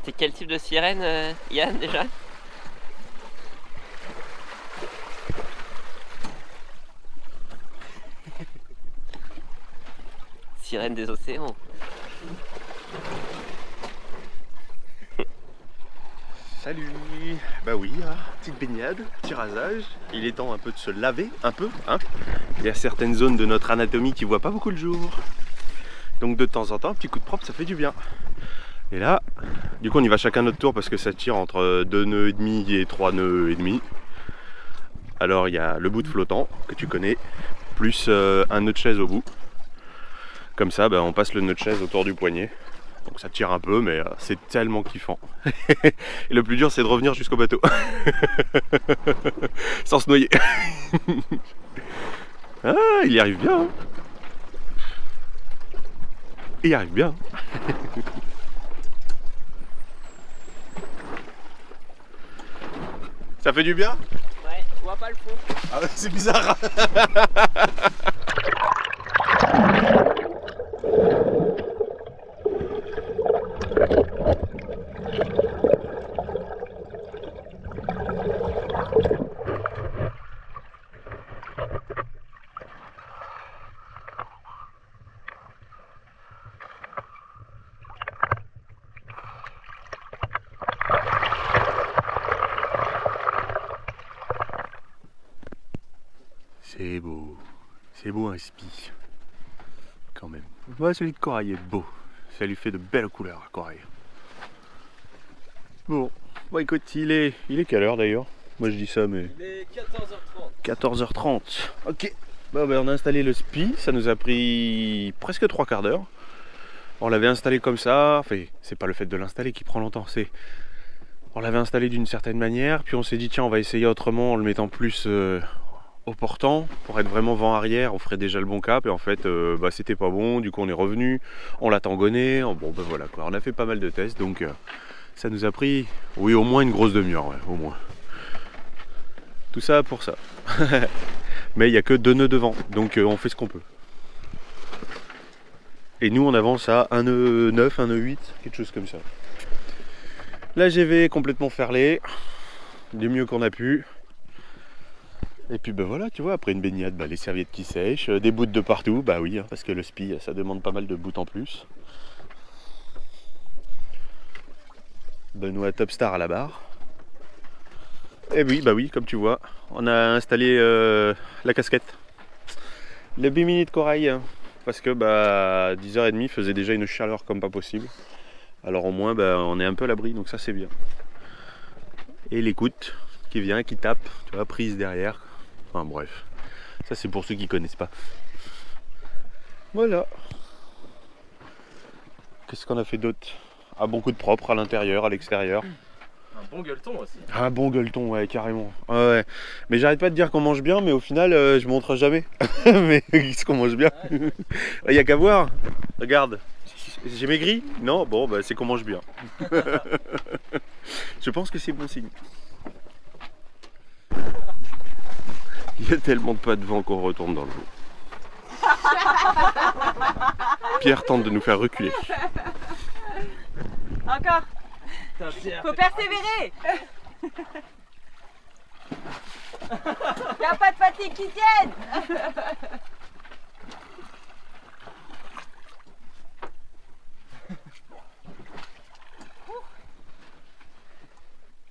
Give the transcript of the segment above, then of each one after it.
C'est quel type de sirène, Yann, déjà? Sirène des océans. Salut. Bah oui, hein, petite baignade, petit rasage. Il est temps un peu de se laver, un peu, hein. Il y a certaines zones de notre anatomie qui voient pas beaucoup le jour. Donc de temps en temps, un petit coup de propre, ça fait du bien. Et là, du coup on y va chacun notre tour parce que ça tire entre 2 nœuds et demi et 3 nœuds et demi. Alors il y a le bout de flottant que tu connais, plus un nœud de chaise au bout. Comme ça, on passe le nœud de chaise autour du poignet. Donc ça tire un peu, mais c'est tellement kiffant. Et le plus dur, c'est de revenir jusqu'au bateau. Sans se noyer. Ah, il y arrive bien. Hein. Il y arrive bien. Ça fait du bien? Ouais, je vois pas le fond. Ah ouais, c'est bizarre. C'est beau un spi, quand même. Ouais, celui de corail est beau, ça lui fait de belles couleurs, corail. Bon, écoute, il est quelle heure d'ailleurs? Moi je dis ça, mais... Il est 14h30. 14h30, ok. On a installé le spi, ça nous a pris presque 3 quarts d'heure. On l'avait installé comme ça, enfin, c'est pas le fait de l'installer qui prend longtemps, c'est... On l'avait installé d'une certaine manière, puis on s'est dit tiens on va essayer autrement en le mettant plus au portant, pour être vraiment vent arrière, on ferait déjà le bon cap, et en fait c'était pas bon, du coup on est revenu, on l'a tangonné, voilà quoi, on a fait pas mal de tests, donc ça nous a pris, oui au moins une grosse demi-heure, ouais, au moins. Tout ça pour ça. Mais il n'y a que 2 nœuds devant, donc on fait ce qu'on peut. Et nous on avance à 1 nœud 9, 1 nœud 8, quelque chose comme ça. La GV complètement ferlée, du mieux qu'on a pu. Et puis voilà, tu vois, après une baignade, les serviettes qui sèchent, des bouts de partout, oui, hein, parce que le spi, ça demande pas mal de bouts en plus. Benoît Topstar à la barre. Et oui, comme tu vois, on a installé la casquette. Le bimini de corail, hein, parce que 10h30 faisait déjà une chaleur comme pas possible. Alors au moins on est un peu à l'abri, donc ça c'est bien. Et l'écoute qui vient, qui tape, tu vois, prise derrière. Enfin bref, ça c'est pour ceux qui connaissent pas. Voilà. Qu'est-ce qu'on a fait d'autre? Ah, bon coup de propre à l'intérieur, à l'extérieur. Un bon gueuleton aussi. Un bon gueuleton, ouais, carrément. Ouais. Mais j'arrête pas de dire qu'on mange bien, mais au final, je montre jamais. Mais qu'est-ce qu'on mange bien? Il y a qu'à voir. Regarde. J'ai maigri? Non? Bon, c'est qu'on mange bien. Je pense que c'est bon signe. Il y a tellement de pas de vent qu'on retourne dans le lot. Pierre tente de nous faire reculer. Encore. Faut persévérer. Y a pas de fatigue qui tienne.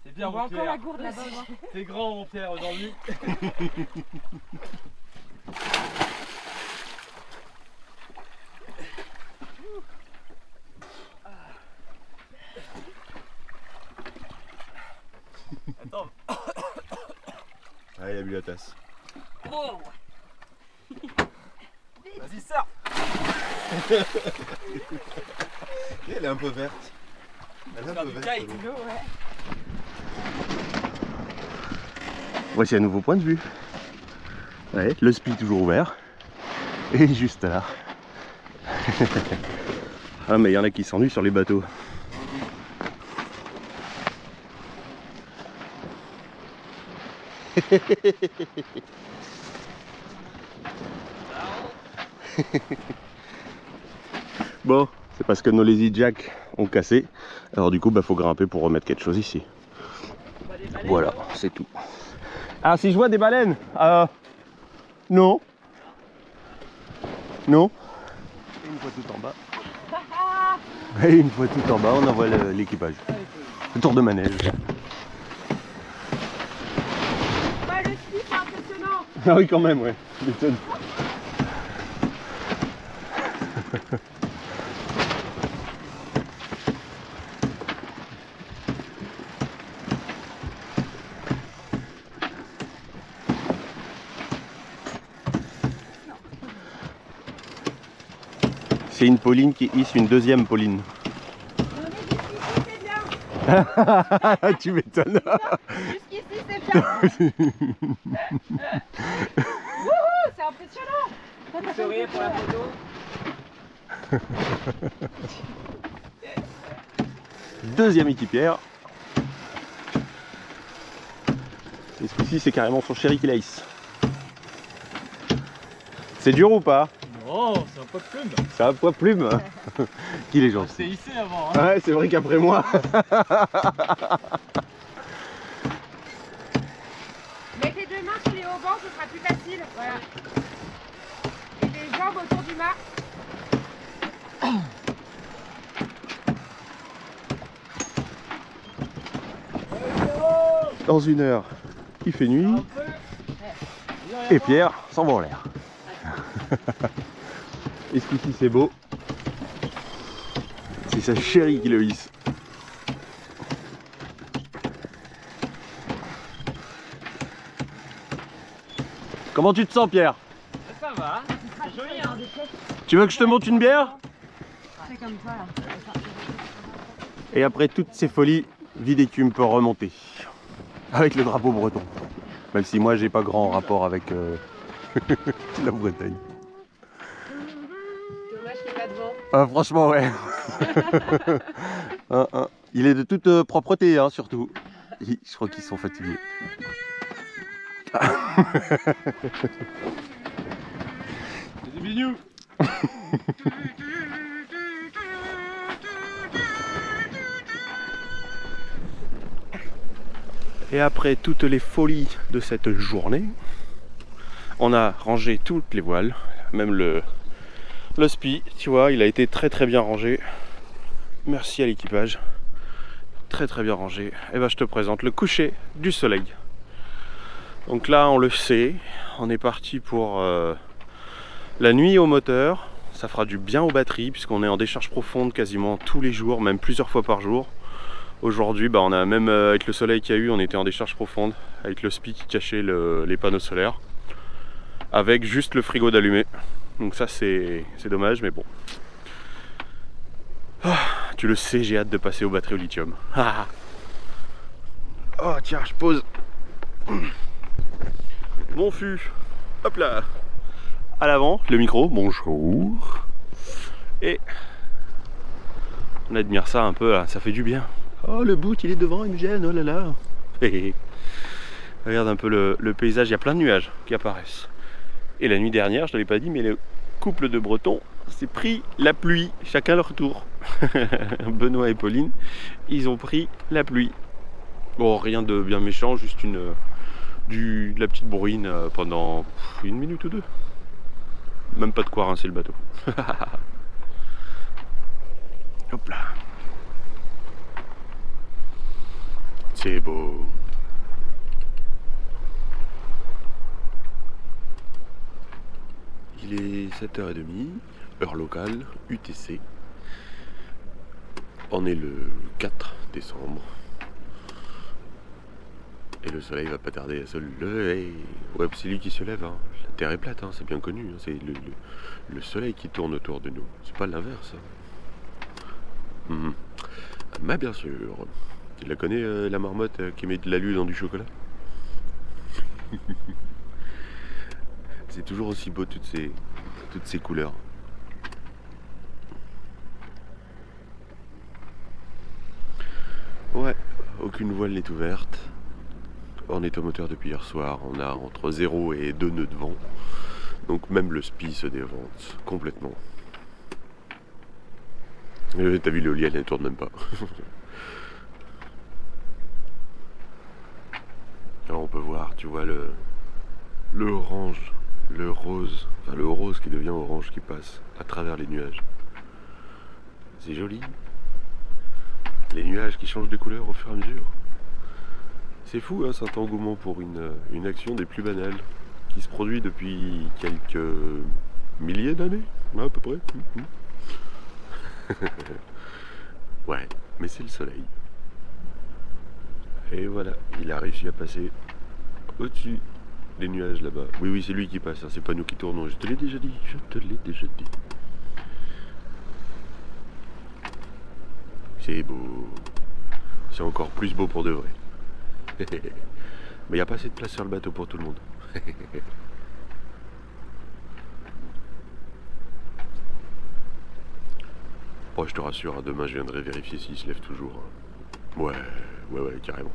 C'est bien, On voit encore la gourde là-bas. C'est grand, mon Pierre, aujourd'hui. Attends. Ah, il a bu la tasse. Oh. Vas-y, sors. Elle est un peu verte. Elle est un peu verte. Voici un nouveau point de vue. Ouais, le spi toujours ouvert. Et juste là. Ah mais il y en a qui s'ennuient sur les bateaux. Bon, c'est parce que nos Lazy Jack ont cassé. Alors du coup, faut grimper pour remettre quelque chose ici. Voilà, c'est tout. Ah, si je vois des baleines, non. Non. Une fois tout en bas. Et une fois tout en bas, on envoie l'équipage. Le tour de manège. Bah, le ski, c'est impressionnant. Ah oui, quand même, ouais. Tu m'étonnes. C'est une Pauline qui hisse une deuxième Pauline. C'est bien. Tu m'étonnes. Jusqu'ici, c'est bien. Wouhou, c'est impressionnant. Vous souriez pour la photo. Deuxième équipière. Et ce coup-ci, c'est carrément son chéri qui la hisse. C'est dur ou pas? Non, c'est un pot de plume. C'est un poids plume. Qu'il est C'est gentil. hissé avant. Hein. Ouais, c'est vrai qu'après moi. Mettez deux mains sur les haubans, ce sera plus facile. Voilà. Et les jambes autour du mât. Dans une heure, il fait nuit. Et Pierre s'envole en l'air. Et ce coup-ci, c'est beau. C'est sa chérie qui le hisse. Comment tu te sens, Pierre? Ça va. C'est joli, hein. Tu veux que je te monte une bière? C'est comme ça là. Et après toutes ces folies, vie d'écume peut remonter. Avec le drapeau breton. Même si moi, j'ai pas grand rapport avec la Bretagne. Dommage qu'il n'y ait pas de vent. Ah, franchement, ouais. Il est de toute propreté, hein, surtout. Je crois qu'ils sont fatigués. Des bignous. Et après toutes les folies de cette journée, on a rangé toutes les voiles, même le spi, tu vois, il a été très bien rangé. Merci à l'équipage, très bien rangé. Et ben je te présente le coucher du soleil. Donc là on le sait, on est parti pour la nuit au moteur. Ça fera du bien aux batteries puisqu'on est en décharge profonde quasiment tous les jours, même plusieurs fois par jour. Aujourd'hui, on a même avec le soleil qu'il y a eu, on était en décharge profonde avec le spi qui cachait les panneaux solaires, avec juste le frigo d'allumé. Donc ça c'est dommage, mais bon. Oh, tu le sais, j'ai hâte de passer aux batteries au lithium. Oh tiens, je pose mon fût. Hop là, à l'avant, le micro. Bonjour. Et on admire ça un peu là, ça fait du bien. Oh, le bout il est devant, il me gêne, oh là là. Regarde un peu le paysage, il y a plein de nuages qui apparaissent. Et la nuit dernière, je ne l'avais pas dit, mais le couple de Bretons s'est pris la pluie, chacun leur tour. Benoît et Pauline, ils ont pris la pluie. Bon, rien de bien méchant, juste de la petite bruine pendant une minute ou deux. Même pas de quoi rincer le bateau. Hop là. C'est beau. Il est 7h30, heure locale, UTC. On est le 4 décembre. Et le soleil va pas tarder à se lever. Ouais, c'est lui qui se lève. Hein. La Terre est plate, hein, c'est bien connu. Hein. C'est le soleil qui tourne autour de nous. C'est pas l'inverse. Mais bien sûr. Tu la connais, la marmotte qui met de l'alu dans du chocolat? C'est toujours aussi beau, toutes ces couleurs. Ouais, aucune voile n'est ouverte. On est au moteur depuis hier soir. On a entre 0 et 2 nœuds de vent. Donc même le spi se dévente complètement. T'as vu, l'éolienne, elle tourne même pas. Là, on peut voir, tu vois, le orange, le rose, enfin le rose qui devient orange qui passe à travers les nuages. C'est joli. Les nuages qui changent de couleur au fur et à mesure. C'est fou, hein, cet engouement pour une action des plus banales qui se produit depuis quelques milliers d'années, à peu près. Ouais, mais c'est le soleil. Et voilà, il a réussi à passer au-dessus des nuages là-bas. Oui, oui, c'est lui qui passe, hein, c'est pas nous qui tournons. Je te l'ai déjà dit, je te l'ai déjà dit. C'est beau. C'est encore plus beau pour de vrai. Mais il n'y a pas assez de place sur le bateau pour tout le monde. Bon, je te rassure, hein, demain je viendrai vérifier s'il se lève toujours. Hein. Ouais, carrément.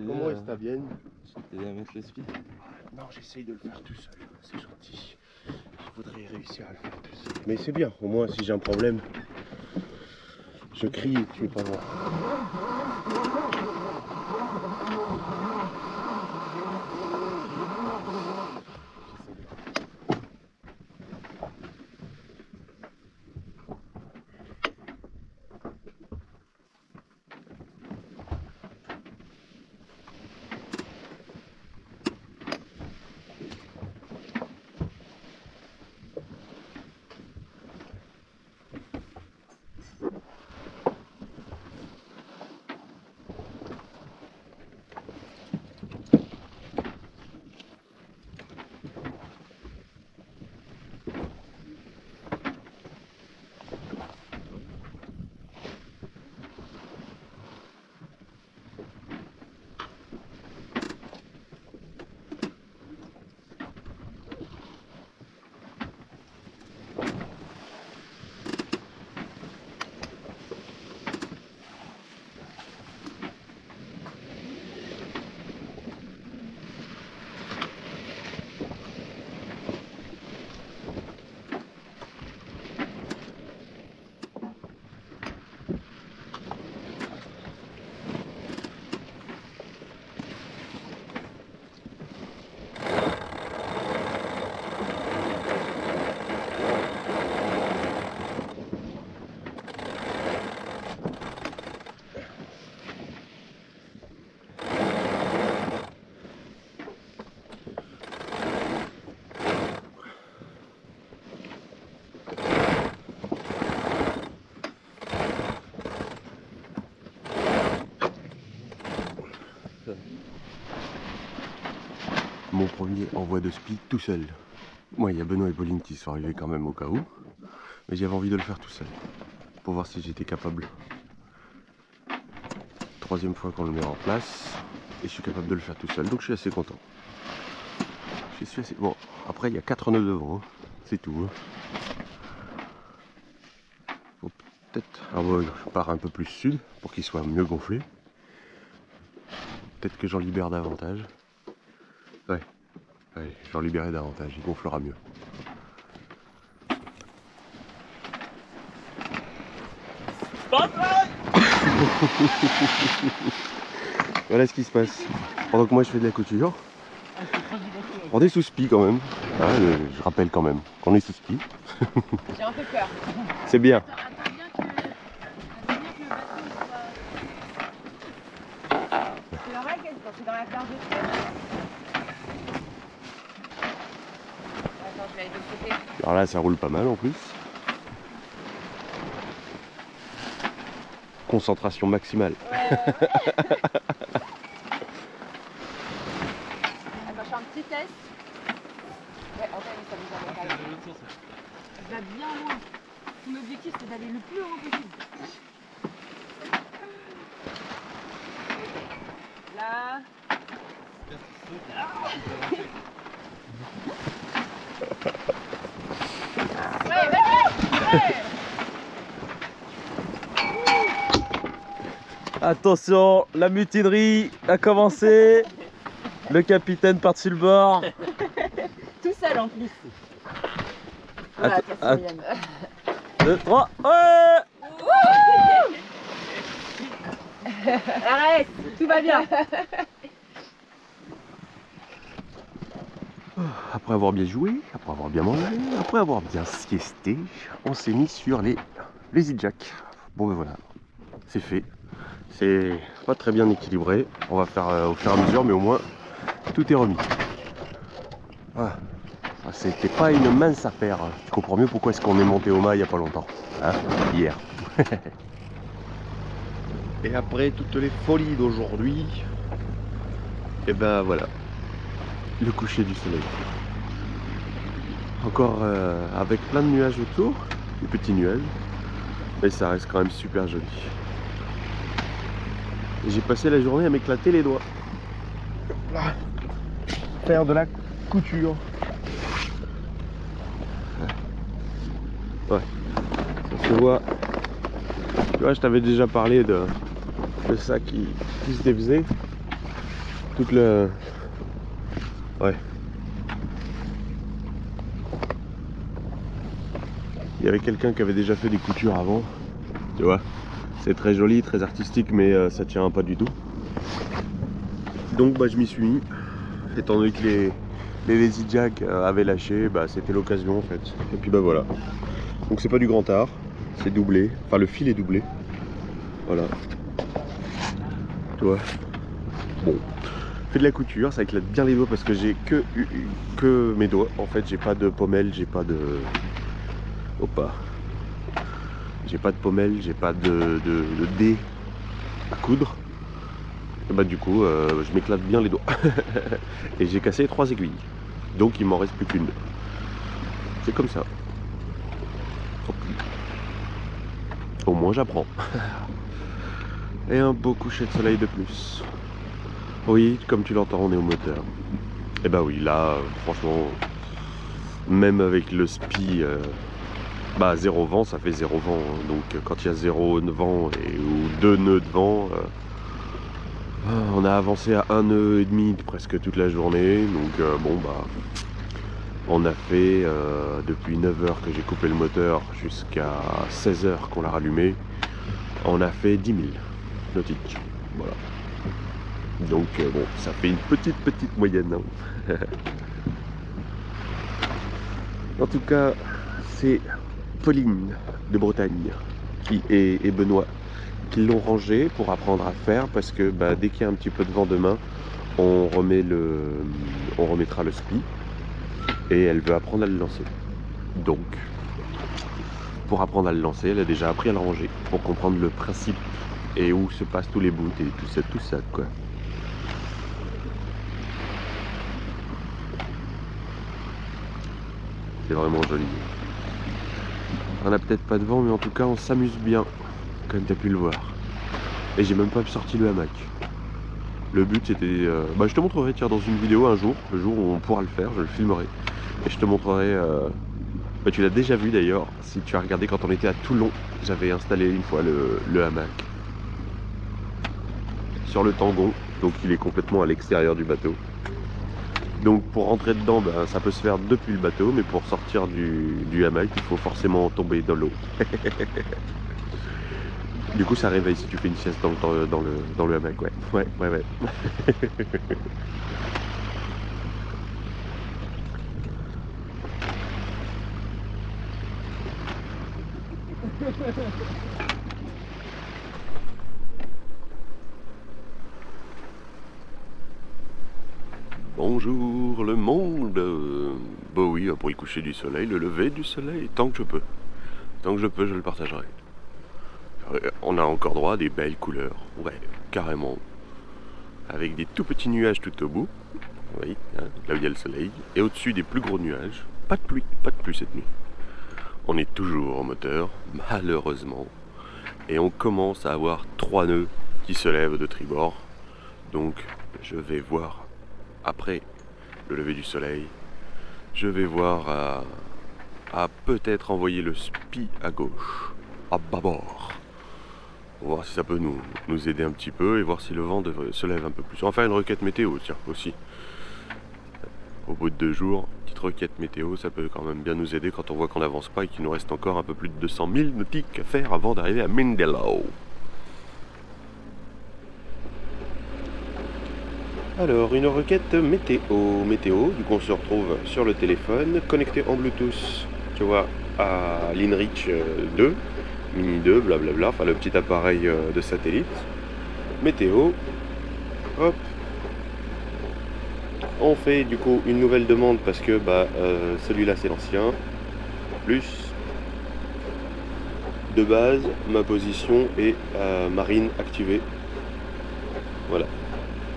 Comment est-ce que t'as bien? T'aider à mettre le speed. Non, j'essaye de le faire tout seul, c'est gentil. Je voudrais réussir à le faire tout seul. Mais c'est bien, au moins si j'ai un problème, je crie et tu veux pas voir. Mon premier envoi de speed tout seul. Moi, il y a Benoît et Pauline qui sont arrivés quand même au cas où. Mais j'avais envie de le faire tout seul. Pour voir si j'étais capable. Troisième fois qu'on le met en place. Et je suis capable de le faire tout seul. Donc je suis assez content. Je suis assez... Bon, après il y a 4 nœuds devant. Hein. C'est tout. Hein. Faut peut-être... Alors bon, je pars un peu plus sud pour qu'il soit mieux gonflé. Peut-être que j'en libère davantage. Ouais, j'en libérerai davantage, il gonflera mieux. Voilà ce qui se passe. Pendant que moi je fais de la couture. On est sous spi quand même. Ah, je rappelle quand même qu'on est sous spi. J'ai un peu peur. C'est bien. Attends bien que le bateau soit... C'est normal quand c'est dans la plage de terre. Attends, je vais aller de l'autre côté. Alors là ça roule pas mal en plus. Concentration maximale. Ouais. Attends, je fais un petit test. Ouais, en fait, ça nous a va bien loin. Mon objectif, c'est d'aller le plus loin possible. Là. Ouais, vas-y. Attention, la mutinerie a commencé. Le capitaine par-dessus le bord. Tout seul en plus. Att- 2, 3, ouais! Arrête, tout va bien. Après avoir bien joué, après avoir bien mangé, après avoir bien siesté, on s'est mis sur les zigzags. Bon ben voilà, c'est fait. C'est pas très bien équilibré. On va faire au fur et à mesure, mais au moins tout est remis. Voilà. C'était pas une mince affaire. Tu comprends mieux pourquoi est-ce qu'on est monté au mât il y a pas longtemps. Hein, hier. Et après toutes les folies d'aujourd'hui, et ben voilà, le coucher du soleil. Encore avec plein de nuages autour, des petits nuages, mais ça reste quand même super joli. Et j'ai passé la journée à m'éclater les doigts. Là. Faire de la couture. Ouais, ça se voit. Tu vois, je t'avais déjà parlé de ça qui se défaisait. Toute le... Ouais. Il y avait quelqu'un qui avait déjà fait des coutures avant. Tu vois, c'est très joli, très artistique, mais ça tient pas du tout. Donc bah, je m'y suis mis. Étant donné que les Lazy Jack avaient lâché, bah, c'était l'occasion en fait. Et puis bah voilà. Donc c'est pas du grand art, c'est doublé. Enfin le fil est doublé. Voilà. Tu vois. Bon. Fait de la couture, ça éclate bien les doigts parce que j'ai que mes doigts. En fait j'ai pas de pommelle, j'ai pas de... Opa. J'ai pas de pommelle, j'ai pas de dé à coudre. Et bah du coup je m'éclate bien les doigts. Et j'ai cassé 3 aiguilles. Donc il m'en reste plus qu'une. C'est comme ça. Au moins j'apprends. Et un beau coucher de soleil de plus. Oui, comme tu l'entends, on est au moteur. Et bah oui, là, franchement, même avec le spi, bah 0 vent, ça fait 0 vent. Hein. Donc quand il y a 0 vent ou 2 nœuds de vent, on a avancé à 1 nœud et demi presque toute la journée. Donc bon bah, on a fait depuis 9h que j'ai coupé le moteur jusqu'à 16h qu'on l'a rallumé. On a fait 10 000 nautiques. Voilà. Donc bon, ça fait une petite moyenne. Hein. En tout cas, c'est Pauline de Bretagne et Benoît qui l'ont rangé pour apprendre à faire parce que bah, dès qu'il y a un petit peu de vent demain, on remettra le spi et elle veut apprendre à le lancer. Donc, pour apprendre à le lancer, elle a déjà appris à le ranger pour comprendre le principe et où se passent tous les bouts et tout ça quoi. C'est vraiment joli. On a peut-être pas de vent, mais en tout cas on s'amuse bien, comme tu as pu le voir. Et j'ai même pas sorti le hamac. Le but c'était... bah, je te montrerai tiens, dans une vidéo un jour, le jour où on pourra le faire, je le filmerai. Et je te montrerai... Bah, tu l'as déjà vu d'ailleurs, si tu as regardé quand on était à Toulon, j'avais installé une fois le hamac. Sur le tangon, donc il est complètement à l'extérieur du bateau. Donc pour rentrer dedans, ben, ça peut se faire depuis le bateau, mais pour sortir du hamac, il faut forcément tomber dans l'eau. Du coup ça réveille si tu fais une sieste dans le hamac, ouais. Ouais. Bonjour le monde. Bah oui, pour le coucher du soleil, le lever du soleil, tant que je peux. Tant que je peux, je le partagerai. On a encore droit à des belles couleurs, ouais, carrément. Avec des tout petits nuages tout au bout, oui, hein, là où il y a le soleil. Et au-dessus des plus gros nuages, pas de pluie cette nuit. On est toujours au moteur, malheureusement. Et on commence à avoir 3 nœuds qui se lèvent de tribord. Donc je vais voir après le lever du soleil. Je vais voir à peut-être envoyer le SPI à gauche, à bâbord. On va voir si ça peut nous aider un petit peu et voir si le vent se lève un peu plus. On va faire une requête météo, tiens, aussi. Au bout de 2 jours, petite requête météo, ça peut quand même bien nous aider quand on voit qu'on n'avance pas et qu'il nous reste encore un peu plus de 200 000 nautiques à faire avant d'arriver à Mindelo. Alors, une requête météo. Du coup, on se retrouve sur le téléphone, connecté en Bluetooth, tu vois, à l'InReach 2, Mini 2, blablabla, enfin le petit appareil de satellite. Météo, hop. On fait du coup une nouvelle demande parce que celui-là c'est l'ancien. Plus de base, ma position est marine activée. Voilà.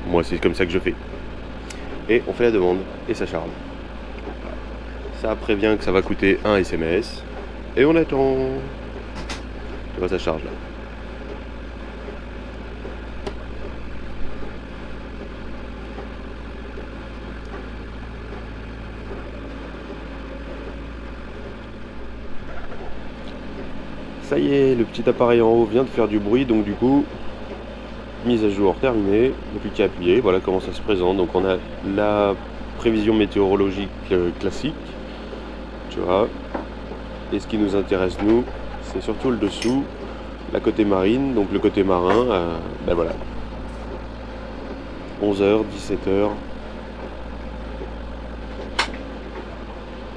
Moi c'est comme ça que je fais. Et on fait la demande et ça charge. Ça prévient que ça va coûter un SMS. Et on attend. Tu vois, ça charge là. Ça y est, le petit appareil en haut vient de faire du bruit, donc du coup, mise à jour terminée, donc plus qu'à appuyer, voilà comment ça se présente. Donc on a la prévision météorologique classique, tu vois, et ce qui nous intéresse nous, c'est surtout le dessous, la côté marine, donc le côté marin, ben voilà, 11h, 17h,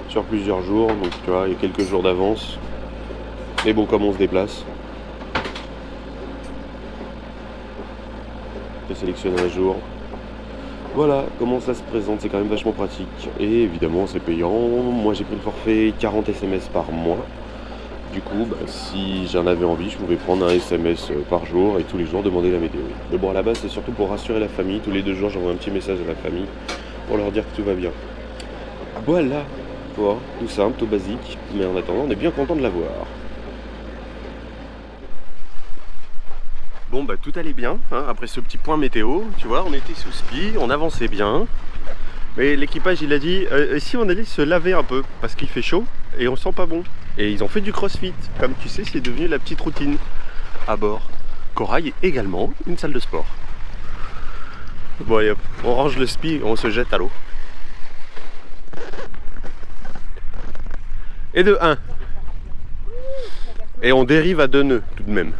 sur plusieurs jours, donc tu vois, il y a quelques jours d'avance. Mais bon, comme on se déplace, je sélectionne un jour. Voilà comment ça se présente, c'est quand même vachement pratique. Et évidemment, c'est payant. Moi, j'ai pris le forfait 40 SMS par mois. Du coup, si j'en avais envie, je pouvais prendre un SMS par jour et tous les jours demander la météo. Mais bon, à la base, c'est surtout pour rassurer la famille. Tous les 2 jours, j'envoie un petit message à la famille pour leur dire que tout va bien. Voilà, tout simple, tout basique. Mais en attendant, on est bien content de l'avoir. Bon tout allait bien, hein, après ce petit point météo, tu vois, on était sous ski, on avançait bien. Mais l'équipage il a dit, si on allait se laver un peu, parce qu'il fait chaud et on sent pas bon. Et ils ont fait du crossfit, comme tu sais c'est devenu la petite routine à bord. Corail est également une salle de sport. Bon allez hop, on range le SPI et on se jette à l'eau. Et de 1. Et on dérive à 2 nœuds tout de même.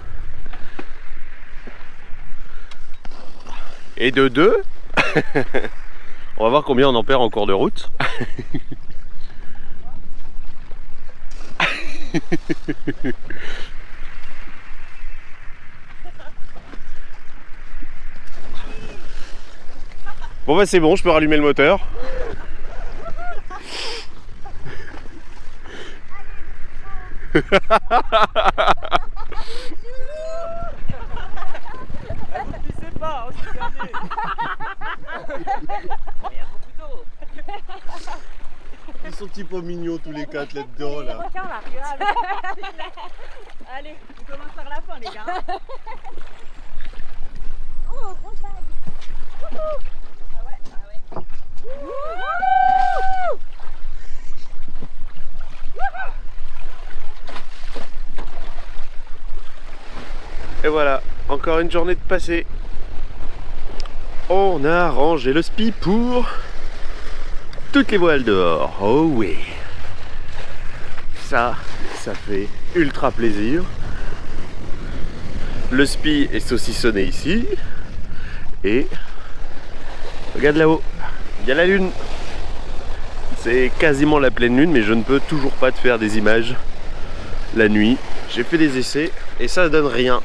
Et de 2, on va voir combien on en perd en cours de route. Bon c'est bon, je peux rallumer le moteur. Pas, on s'est gagné. Il y a beaucoup d'eau. Ils sont petits pas mignons tous les 4 là-dedans là. Allez, on commence par la fin les gars. Oh, grosse vague. Ah ouais. Et voilà, encore une journée de passé. On a rangé le SPI pour toutes les voiles dehors. Oh oui. Ça fait ultra plaisir. Le SPI est saucissonné ici. Et regarde là-haut, il y a la lune. C'est quasiment la pleine lune, mais je ne peux toujours pas te faire des images la nuit. J'ai fait des essais et ça donne rien.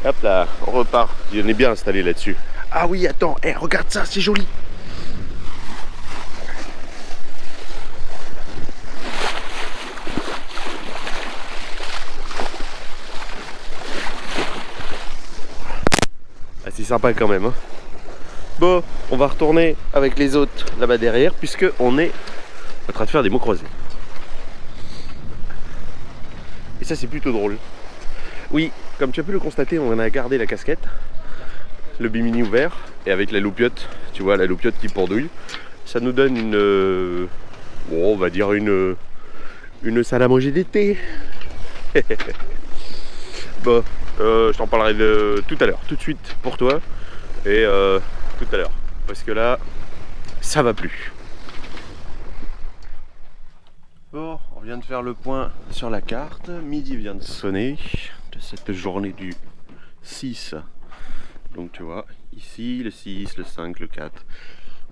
Hop là, on repart. On est bien installé là-dessus. Ah oui, attends, regarde ça, c'est joli. Ah, c'est sympa quand même. Hein. Bon, on va retourner avec les autres là-bas derrière, puisque on est en train de faire des mots croisés. Et ça c'est plutôt drôle. Oui, comme tu as pu le constater, on a gardé la casquette, le bimini ouvert, et avec la loupiote, tu vois la loupiote qui pendouille, ça nous donne une, bon, on va dire une salle à manger d'été. Bon, je t'en parlerai tout à l'heure, tout de suite pour toi, et tout à l'heure, parce que là, ça va plus. Bon, on vient de faire le point sur la carte, midi vient de sonner de cette journée du 6. Donc tu vois, ici le 6, le 5, le 4.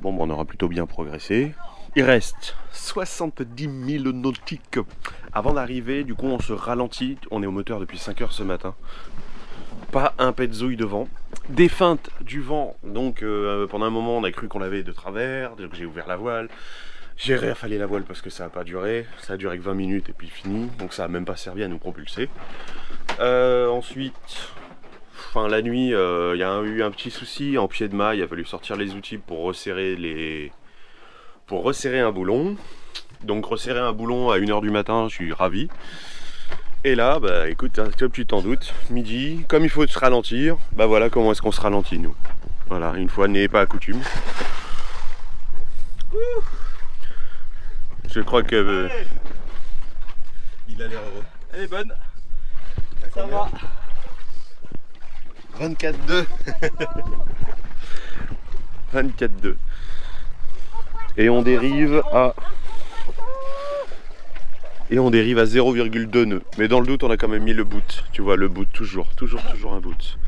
Bon, on aura plutôt bien progressé. Il reste 70 000 nautiques avant d'arriver. Du coup, on se ralentit. On est au moteur depuis 5 heures ce matin. Pas un pet de zouille de vent. Des feintes du vent. Donc, pendant un moment, on a cru qu'on l'avait de travers. Donc, j'ai ouvert la voile. J'ai réaffalé la voile parce que ça n'a pas duré. Ça a duré que 20 minutes et puis fini. Donc, ça n'a même pas servi à nous propulser. Ensuite. Enfin, la nuit, il y a eu un petit souci en pied de mât. Il a fallu sortir les outils pour resserrer un boulon. Donc resserrer un boulon à 1 h du matin, je suis ravi. Et là, bah écoute, comme tu t'en doutes, midi, comme il faut se ralentir, bah voilà comment est-ce qu'on se ralentit nous. Voilà, une fois n'est pas à coutume. Je crois que... il a l'air heureux. Elle est bonne. Ça va. 24,2. 24,2. Et on dérive à... Et on dérive à 0,2 nœuds. Mais dans le doute, on a quand même mis le boot. Tu vois, le boot, toujours un boot.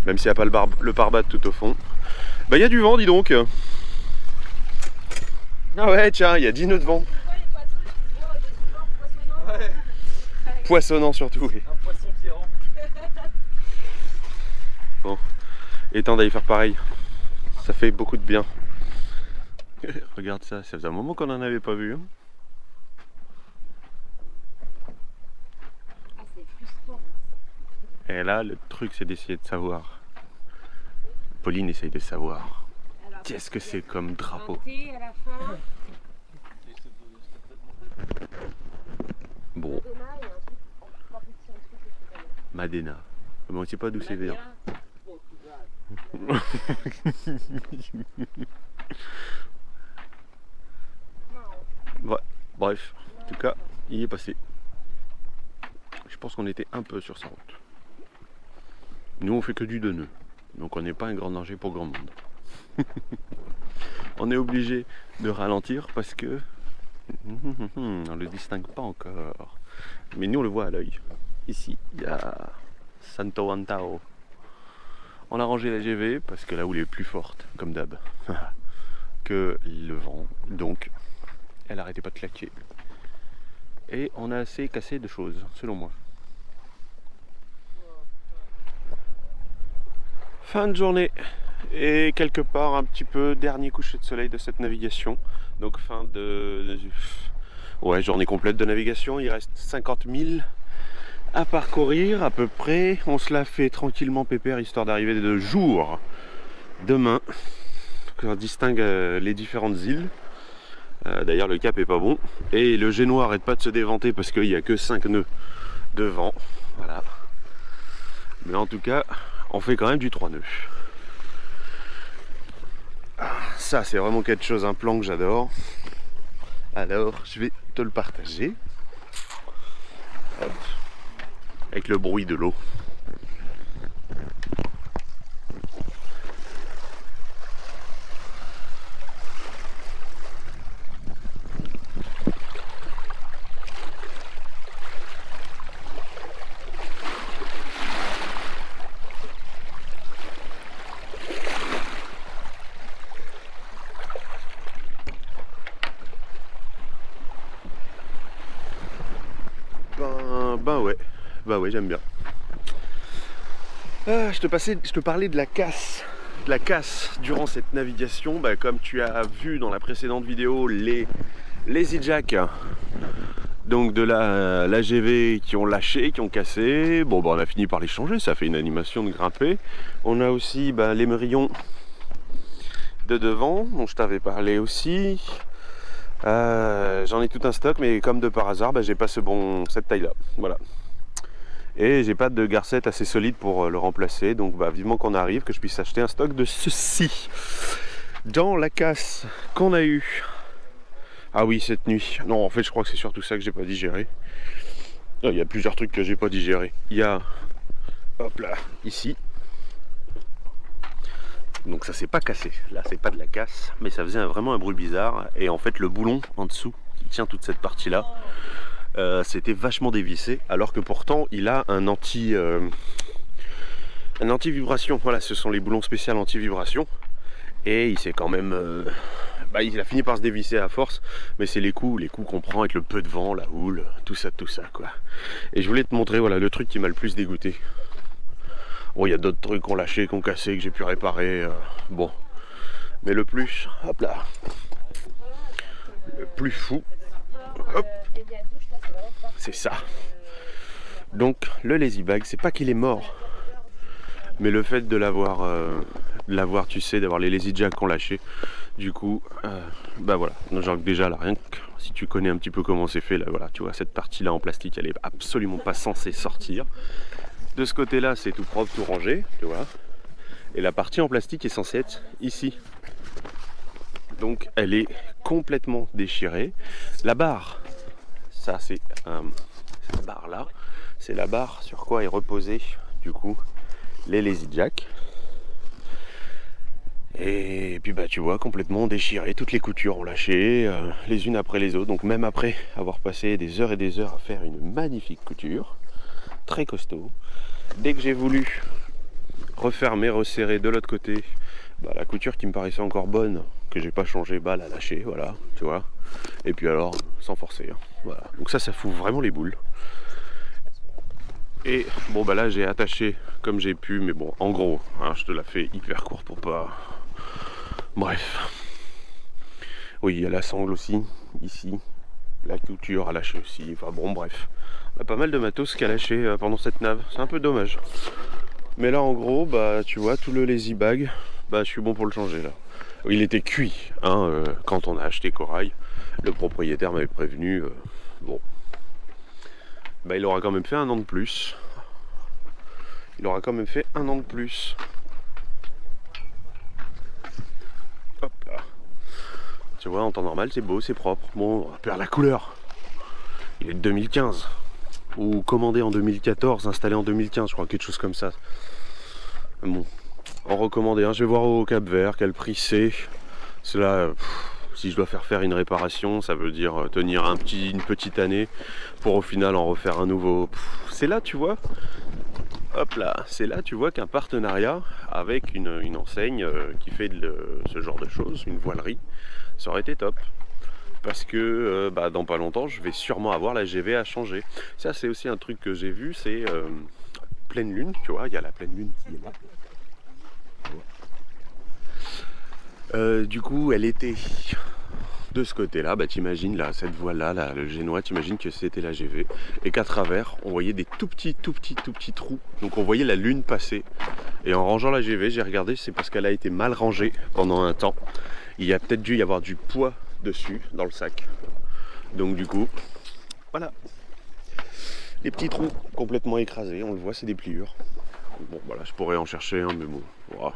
Même s'il n'y a pas le pare-bat tout au fond. Bah, il y a du vent, dis donc. Ah ouais, tiens, il y a 10 nœuds de vent. Ouais. Poissonnant surtout, oui. Un poisson qui rentre. Bon, et temps d'aller faire pareil. Ça fait beaucoup de bien. Regarde ça, ça faisait un moment qu'on n'en avait pas vu. Hein. Ah, c'est frustrant. Et là, le truc, c'est d'essayer de savoir. Pauline essaye de savoir. Alors, Qu'est-ce que c'est comme drapeau? un thé à la fin. Bon, Demain, il y a un truc, encore petit, un truc que je connais. Madena. Mais on ne sait pas d'où c'est vert. Ouais, bref, en tout cas, il est passé. Je pense qu'on était un peu sur sa route. Nous, on fait que du 2 nœuds, donc on n'est pas un grand danger pour grand monde. On est obligé de ralentir parce que on le distingue pas encore. Mais nous, on le voit à l'œil. Ici, il y a Santo Antao. On a rangé la GV parce que la houle est plus forte, comme d'hab, que le vent. Donc, elle arrêtait pas de claquer. Et on a assez cassé de choses, selon moi. Fin de journée. Et quelque part, un petit peu dernier coucher de soleil de cette navigation. Donc fin de... Ouais, journée complète de navigation. Il reste 50 000 à parcourir à peu près. On se la fait tranquillement pépère, histoire d'arriver de jour demain. On distingue les différentes îles. D'ailleurs, le cap est pas bon. Et le génois arrête pas de se déventer parce qu'il n'y a que 5 nœuds de vent. Voilà. Mais en tout cas, on fait quand même du 3 nœuds. Ça, c'est vraiment quelque chose, un plan que j'adore. Alors, je vais te le partager. Hop. Avec le bruit de l'eau. Bah ouais, j'aime bien. Je te parlais de la casse. De la casse durant cette navigation. Bah, comme tu as vu dans la précédente vidéo, les E-Jack, donc de la GV qui ont lâché, qui ont cassé. Bon, bah, on a fini par les changer, ça fait une animation de grimper. On a aussi les mérillons de devant, dont je t'avais parlé aussi. J'en ai tout un stock, mais comme de par hasard, j'ai pas cette taille là. Voilà. Et j'ai pas de garcette assez solide pour le remplacer. Donc bah, vivement qu'on arrive, que je puisse acheter un stock de ceci. Dans la casse qu'on a eue. Ah oui, cette nuit. Non, en fait, je crois que c'est surtout ça que j'ai pas digéré. Il y a plusieurs trucs que j'ai pas digéré. Il y a, hop là, ici. Donc ça s'est pas cassé. Là, c'est pas de la casse, mais ça faisait vraiment un bruit bizarre. Et en fait, le boulon en dessous, qui tient toute cette partie-là, c'était vachement dévissé. Alors que pourtant, il a un anti-vibration. Voilà, ce sont les boulons spéciaux anti-vibration. Et il s'est quand même... il a fini par se dévisser à force, mais c'est les coups qu'on prend avec le peu de vent, la houle, tout ça quoi. Et je voulais te montrer, voilà, le truc qui m'a le plus dégoûté. Bon, il y a d'autres trucs qu'on lâché, qu'on cassé, que j'ai pu réparer, bon. Mais le plus, hop là, le plus fou, hop, c'est ça. Donc, le lazy bag, c'est pas qu'il est mort, mais le fait de l'avoir, tu sais, d'avoir les lazy jacks qu'on lâché, du coup, bah voilà, genre déjà là, rien que si tu connais un petit peu comment c'est fait, là, voilà, tu vois, cette partie là en plastique, elle est absolument pas censée sortir. De ce côté là, c'est tout propre, tout rangé, tu vois, et la partie en plastique est censée être ici. Donc elle est complètement déchirée. La barre, ça c'est cette barre là, c'est la barre sur quoi est reposé du coup les lazy jacks. Et puis bah tu vois, complètement déchiré, toutes les coutures ont lâché les unes après les autres. Donc même après avoir passé des heures et des heures à faire une magnifique couture, très costaud, dès que j'ai voulu refermer, resserrer de l'autre côté, bah, la couture qui me paraissait encore bonne, que j'ai pas changé, bah elle a lâché, voilà, tu vois. Et puis alors, sans forcer, hein, voilà. Donc ça fout vraiment les boules. Et bon bah là j'ai attaché comme j'ai pu, mais bon, en gros, hein, je te la fais hyper court pour pas... Bref. Oui, il y a la sangle aussi, ici. La couture a lâché aussi, enfin bon, bref. On a pas mal de matos qui a lâché pendant cette nave, c'est un peu dommage. Mais là en gros, bah tu vois, tout le lazy bag, bah je suis bon pour le changer là. Il était cuit, hein, quand on a acheté Corail. Le propriétaire m'avait prévenu, bon. Bah il aura quand même fait 1 an de plus. Il aura quand même fait 1 an de plus. Hop là. Tu vois, en temps normal, c'est beau, c'est propre. Bon, on va perdre la couleur. Il est de 2015. Ou commandé en 2014, installé en 2015, je crois, quelque chose comme ça. Bon, en recommandé un, je vais voir au Cap-Vert quel prix c'est. Cela, si je dois faire une réparation, ça veut dire tenir une petite année pour au final en refaire un nouveau. C'est là, tu vois. Hop là, c'est là, tu vois qu'un partenariat avec une enseigne qui fait ce genre de choses, une voilerie, ça aurait été top. Parce que dans pas longtemps, je vais sûrement avoir la GV à changer. Ça, c'est aussi un truc que j'ai vu, c'est pleine lune, tu vois, il y a la pleine lune qui est là. Du coup, elle était de ce côté-là, bah t'imagines là, cette voie-là, là, le génois, t'imagines que c'était la GV, et qu'à travers, on voyait des tout petits trous, donc on voyait la lune passer. Et en rangeant la GV, j'ai regardé, c'est parce qu'elle a été mal rangée pendant un temps. Il y a peut-être dû y avoir du poids dessus, dans le sac. Donc du coup, voilà. Les petits trous complètement écrasés, on le voit, c'est des pliures. Bon, voilà, je pourrais en chercher un, mais bon, voilà.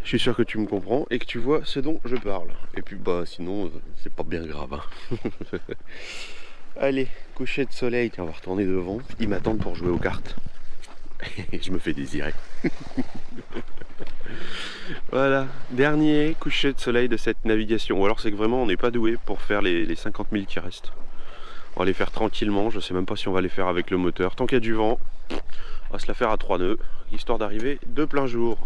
Je suis sûr que tu me comprends et que tu vois ce dont je parle. Et puis bah sinon, c'est pas bien grave. Hein. Allez, coucher de soleil, tiens, on va retourner devant. Ils m'attendent pour jouer aux cartes. Et je me fais désirer. Voilà, dernier coucher de soleil de cette navigation. Ou alors c'est que vraiment on n'est pas doué pour faire les 50 000 qui restent. On va les faire tranquillement, je sais même pas si on va les faire avec le moteur. Tant qu'il y a du vent, on va se la faire à 3 nœuds, histoire d'arriver de plein jour.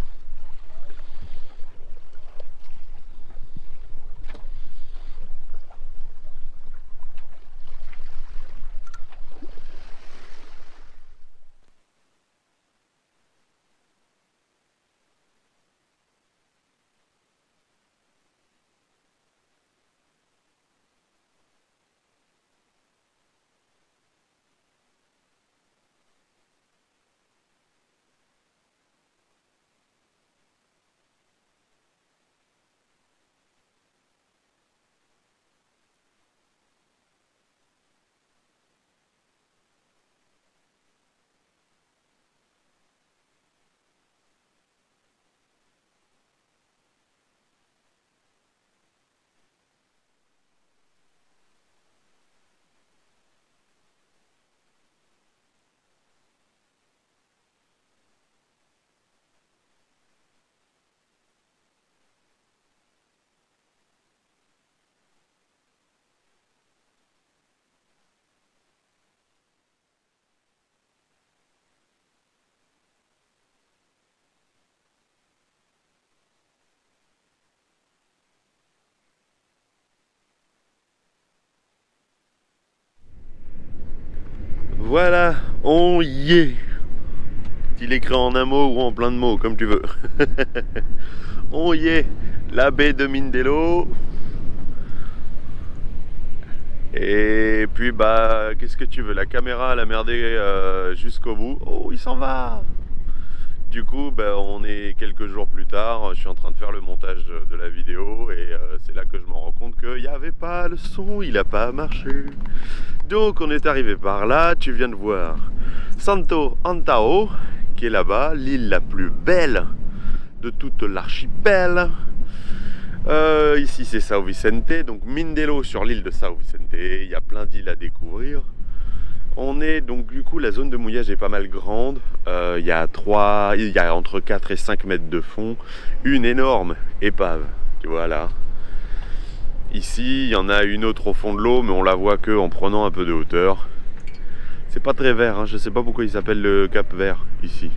Voilà, on y est. Tu l'écris en un mot ou en plein de mots, comme tu veux. On y est, la baie de Mindelo. Et puis bah, qu'est-ce que tu veux? La caméra elle a merdé jusqu'au bout. Oh, il s'en va. Du coup, bah, on est quelques jours plus tard. Je suis en train de faire le montage de la vidéo et c'est là que je me rends compte qu'il n'y avait pas le son, il n'a pas marché. Donc on est arrivé par là. Tu viens de voir Santo Antão, qui est là-bas, l'île la plus belle de toute l'archipel. Ici c'est São Vicente, donc Mindelo sur l'île de São Vicente. Il y a plein d'îles à découvrir. On est donc du coup, la zone de mouillage est pas mal grande. Il y a entre 4 et 5 mètres de fond. Une énorme épave, tu vois là. Ici, il y en a une autre au fond de l'eau, mais on la voit que en prenant un peu de hauteur. C'est pas très vert, hein. Je sais pas pourquoi il s'appelle le Cap Vert ici.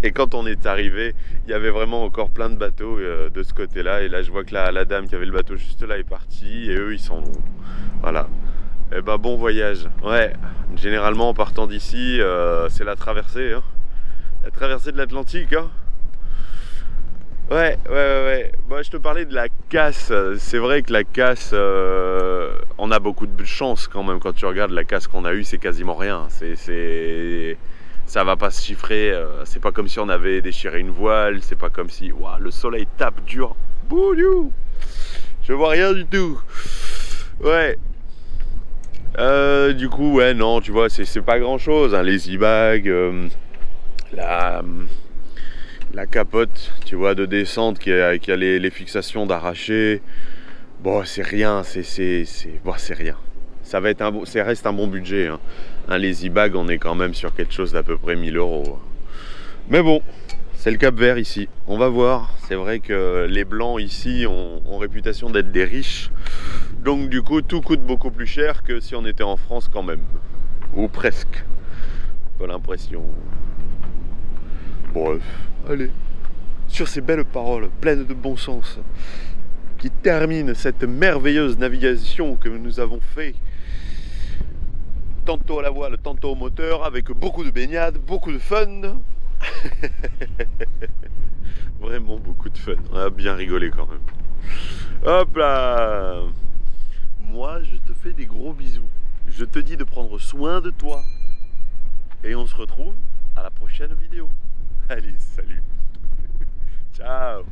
Et quand on est arrivé, il y avait vraiment encore plein de bateaux de ce côté-là. Et là, je vois que la dame qui avait le bateau juste là est partie et eux, ils s'en vont. Voilà. Eh ben, bon voyage. Ouais, généralement en partant d'ici, c'est la traversée. Hein. La traversée de l'Atlantique. Hein. Ouais. Moi, je te parlais de la casse. C'est vrai que la casse, on a beaucoup de chance quand même. Quand tu regardes la casse qu'on a eue, c'est quasiment rien. Ça va pas se chiffrer. C'est pas comme si on avait déchiré une voile. C'est pas comme si le soleil tape dur. Boudiou, je vois rien du tout. Ouais. Du coup, ouais, non, tu vois, c'est pas grand chose. Hein. Les e-bags, la capote, tu vois, de descente qui a les fixations d'arraché. Bon, c'est rien, c'est rien. Ça va être ça reste un bon budget. Hein. Les e-bags, on est quand même sur quelque chose d'à peu près 1000 €. Mais bon, c'est le Cap Vert ici. On va voir. C'est vrai que les Blancs ici ont réputation d'être des riches. Donc du coup, tout coûte beaucoup plus cher que si on était en France quand même. Ou presque. J'ai l'impression. Bref, allez. Sur ces belles paroles, pleines de bon sens, qui terminent cette merveilleuse navigation que nous avons fait. Tantôt à la voile, tantôt au moteur, avec beaucoup de baignades, beaucoup de fun. Vraiment beaucoup de fun. On a bien rigolé quand même. Hop là. Moi, je te fais des gros bisous. Je te dis de prendre soin de toi. Et on se retrouve à la prochaine vidéo. Allez, salut. Ciao.